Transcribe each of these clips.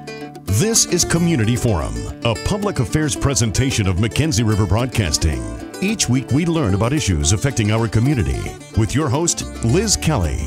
This is Community Forum, a public affairs presentation of Mackenzie River Broadcasting. Each week we learn about issues affecting our community with your host, Liz Kelly.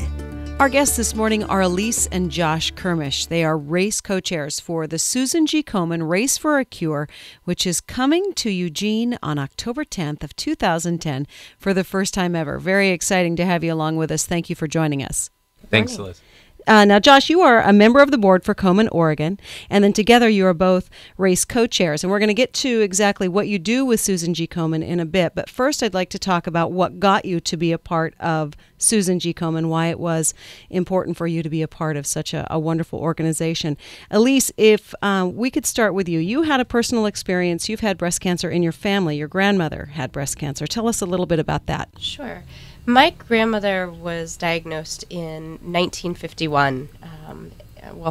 Our guests this morning are Elise and Josh Kermish. They are race co-chairs for the Susan G. Komen Race for a Cure, which is coming to Eugene on October 10th of 2010 for the first time ever. Very exciting to have you along with us. Thank you for joining us. Thanks, Liz. Now, Josh, you are a member of the board for Komen, Oregon, and then together you are both race co-chairs. And we're going to get to exactly what you do with Susan G. Komen in a bit. But first, I'd like to talk about what got you to be a part of Susan G. Komen, why it was important for you to be a part of such a wonderful organization. Elise, if we could start with you. You had a personal experience. You've had breast cancer in your family. Your grandmother had breast cancer. Tell us a little bit about that. Sure. My grandmother was diagnosed in 1951,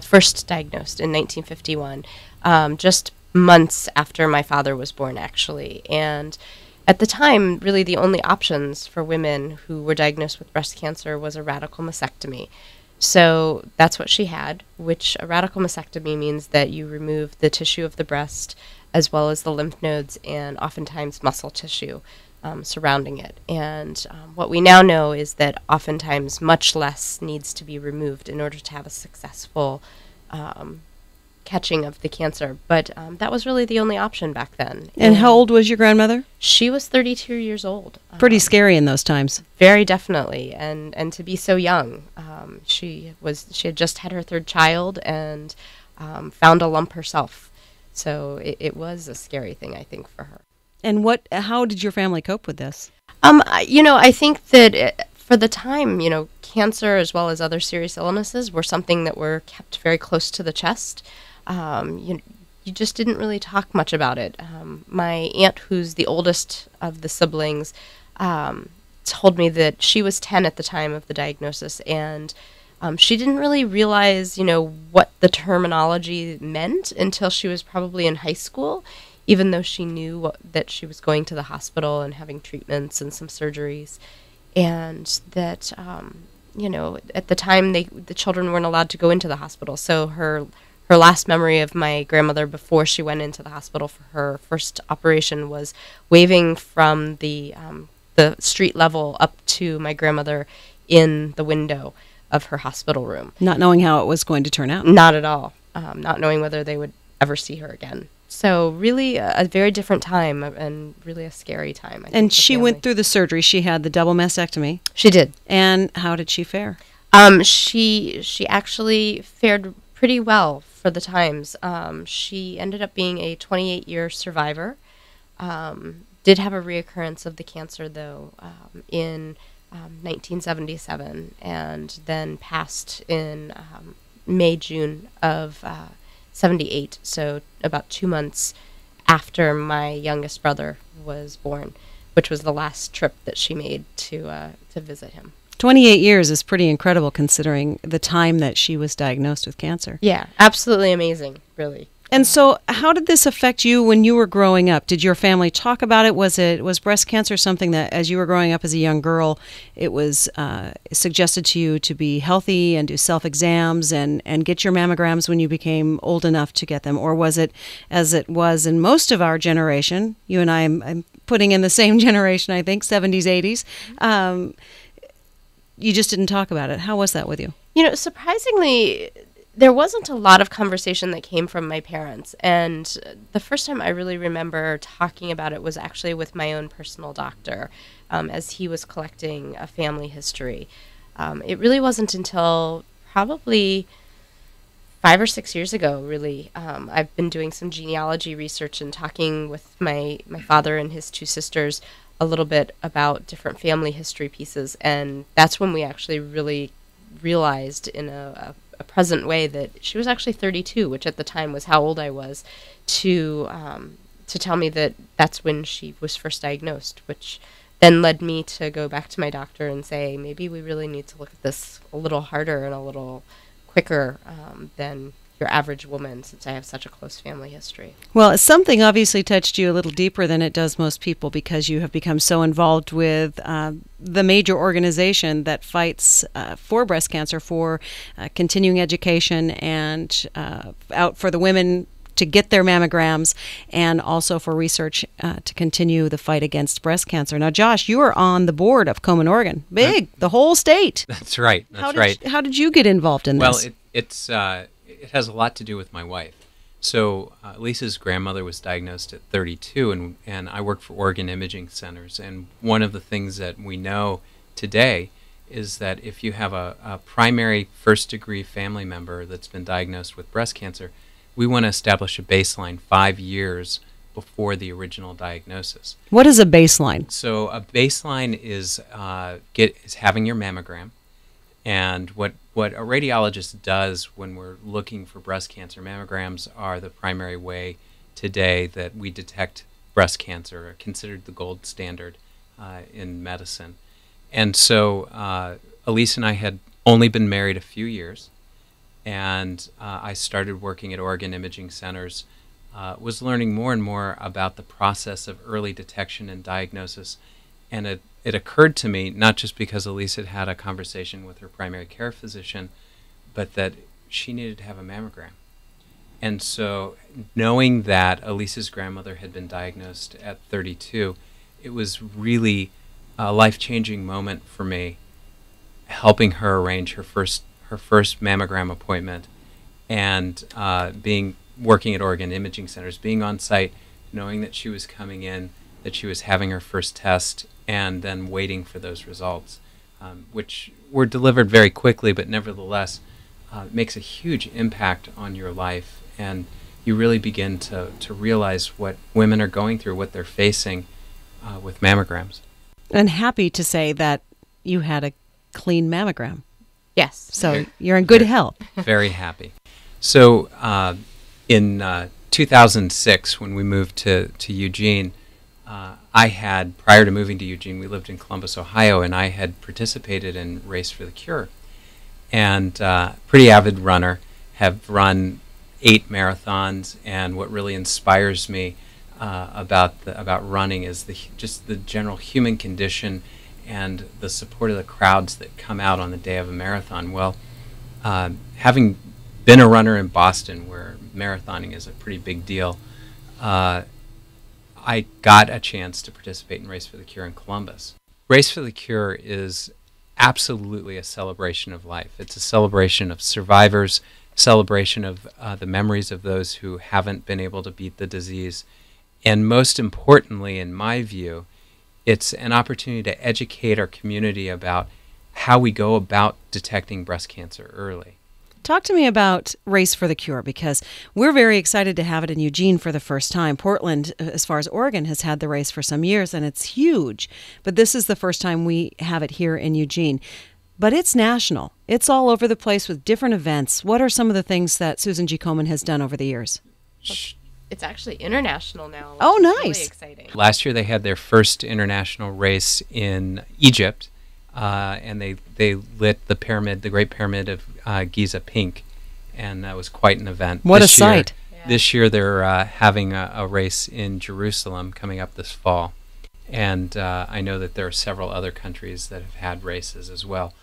first diagnosed in 1951, just months after my father was born, actually. And at the time, really the only options for women who were diagnosed with breast cancer was a radical mastectomy. So that's what she had, which a radical mastectomy means that you remove the tissue of the breast as well as the lymph nodes and oftentimes muscle tissue surrounding it. And what we now know is that oftentimes much less needs to be removed in order to have a successful catching of the cancer. But that was really the only option back then. And how old was your grandmother? She was 32 years old. Pretty scary in those times. Very definitely. And to be so young. She had just had her third child and found a lump herself. So it was a scary thing, I think, for her. And how did your family cope with this? I think that for the time, cancer as well as other serious illnesses were something that were kept very close to the chest. You just didn't really talk much about it. My aunt, who's the oldest of the siblings, told me that she was 10 at the time of the diagnosis, and she didn't really realize, what the terminology meant until she was probably in high school, even though she knew that she was going to the hospital and having treatments and some surgeries. And that, at the time, the children weren't allowed to go into the hospital. So her last memory of my grandmother before she went into the hospital for her first operation was waving from the street level up to my grandmother in the window of her hospital room. Not knowing how it was going to turn out. Not at all. Not knowing whether they would ever see her again. So really a very different time and really a scary time. I think, and she went through the surgery. She had the double mastectomy. She did. And how did she fare? She actually fared pretty well for the times. She ended up being a 28-year survivor. Did have a reoccurrence of the cancer, though, in 1977, and then passed in June of 78, so about 2 months after my youngest brother was born, which was the last trip that she made to visit him. 28 years is pretty incredible considering the time that she was diagnosed with cancer. Yeah, absolutely amazing, really. And so how did this affect you when you were growing up? Did your family talk about it? Was breast cancer something that, as you were growing up as a young girl, it was suggested to you to be healthy and do self-exams and get your mammograms when you became old enough to get them? Or was it, as it was in most of our generation, you and I'm putting in the same generation, I think, 70s, 80s, you just didn't talk about it. How was that with you? Surprisingly, there wasn't a lot of conversation that came from my parents, and the first time I really remember talking about it was actually with my own personal doctor, as he was collecting a family history. It really wasn't until probably 5 or 6 years ago, really. I've been doing some genealogy research and talking with my father and his two sisters a little bit about different family history pieces, and that's when we actually really realized in a present way that she was actually 32, which at the time was how old I was, to tell me that that's when she was first diagnosed, which then led me to go back to my doctor and say, maybe we really need to look at this a little harder and a little quicker than your average woman, since I have such a close family history. Well, something obviously touched you a little deeper than it does most people, because you have become so involved with the major organization that fights for breast cancer, for continuing education, and out for the women to get their mammograms, and also for research to continue the fight against breast cancer. Now, Josh, you are on the board of Komen, Oregon. Big, the whole state. That's right. How did you get involved in this? Well, it has a lot to do with my wife. So Lisa's grandmother was diagnosed at 32, and I work for Oregon Imaging Centers. And one of the things that we know today is that if you have a primary first-degree family member that's been diagnosed with breast cancer, we want to establish a baseline 5 years before the original diagnosis. What is a baseline? So a baseline is having your mammogram. And what a radiologist does when we're looking for breast cancer, mammograms are the primary way today that we detect breast cancer, considered the gold standard in medicine. And so Elise and I had only been married a few years, and I started working at Oregon Imaging Centers, was learning more and more about the process of early detection and diagnosis. And it occurred to me, not just because Elise had a conversation with her primary care physician, but that she needed to have a mammogram. And so knowing that Elise's grandmother had been diagnosed at 32, it was really a life-changing moment for me, helping her arrange her first mammogram appointment, and working at Oregon Imaging Centers, being on site, knowing that she was coming in, that she was having her first test, and then waiting for those results, which were delivered very quickly, but nevertheless makes a huge impact on your life. And you really begin to realize what women are going through, what they're facing with mammograms. And happy to say that you had a clean mammogram. Yes. So you're in good health. Very happy. So in 2006, when we moved to Eugene, I had, prior to moving to Eugene, we lived in Columbus, Ohio, and I had participated in Race for the Cure. And pretty avid runner, have run 8 marathons, and what really inspires me about running is just the general human condition and the support of the crowds that come out on the day of a marathon. Well, having been a runner in Boston, where marathoning is a pretty big deal, I got a chance to participate in Race for the Cure in Columbus. Race for the Cure is absolutely a celebration of life. It's a celebration of survivors, celebration of the memories of those who haven't been able to beat the disease. And most importantly, in my view, it's an opportunity to educate our community about how we go about detecting breast cancer early. Talk to me about Race for the Cure, because we're very excited to have it in Eugene for the first time. Portland, as far as Oregon, has had the race for some years, and it's huge. But this is the first time we have it here in Eugene. But it's national. It's all over the place with different events. What are some of the things that Susan G. Komen has done over the years? It's actually international now. Oh, nice. Really exciting. Last year they had their first international race in Egypt. And they lit the pyramid, the Great Pyramid of Giza, pink, and that was quite an event. What a sight! This year they're having a race in Jerusalem coming up this fall, and I know that there are several other countries that have had races as well.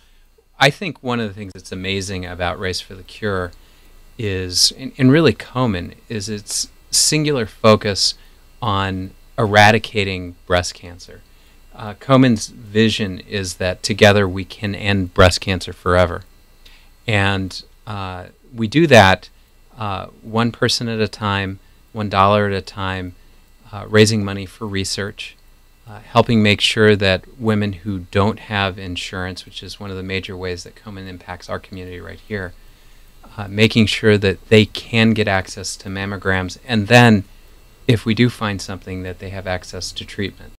I think one of the things that's amazing about Race for the Cure is, and really Komen, is its singular focus on eradicating breast cancer. Komen's vision is that together we can end breast cancer forever. And we do that one person at a time, $1 at a time, raising money for research, helping make sure that women who don't have insurance, which is one of the major ways that Komen impacts our community right here, making sure that they can get access to mammograms, and then if we do find something, that they have access to treatment.